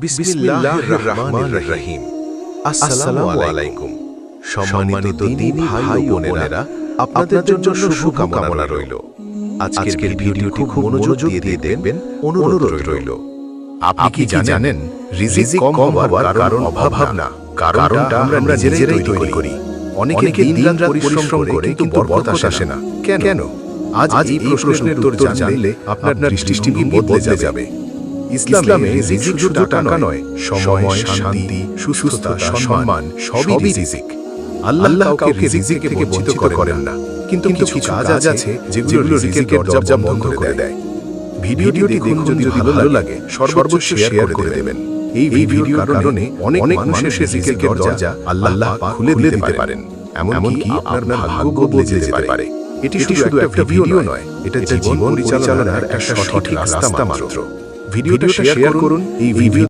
বিসমিল্লাহির রহমানির রহিম। আসসালামু আলাইকুম। সম্মানিত দ্বীনি ভাই ও বোনেরা, আপনাদের জন্য শুভকামনা রইল। আজকের ভিডিওটি খুব মনোযোগ দিয়ে দেখবেন, অনুরোধ রইল। আপনি কি জানেন রিজিক কম হওয়ার কারণ অভাব না, কারণটা আমরা নিজেরাই তৈরি করি। অনেকে দিনরাত পরিশ্রম করে কিন্তু বরকত আসে না। কেন? আজ এই প্রশ্নের উত্তর জানলে আপনার দৃষ্টিভঙ্গি বদলে যাবে। ইসলামে রিজিক শুধু টাকা নয়, সময়, শান্তি, সুস্থতা, সম্মান সবই রিজিক। আল্লাহ কাউকে রিজিক থেকে বঞ্চিত করেন না, কিন্তু কিছু কাজ আছে যেগুলো রিজিকের দরজা বন্ধ করে দেয়। ভিডিওটি দেখুন, যদি ভালো লাগে সর্বোচ্চ শেয়ার করে দেবেন। এই ভিডিওর কারণে অনেক মানুষের রিজিকের দরজা আল্লাহ খুলে দিতে পারেন, এমনকি আপনার ভাগ্য বদলে যেতে পারে। এটি শুধু একটা ভিডিও নয়, এটা জীবন পরিচালনার একটা সঠিক রাস্তা মাত্র। ভিডিওটা শেয়ার করুন। এই ভিডিও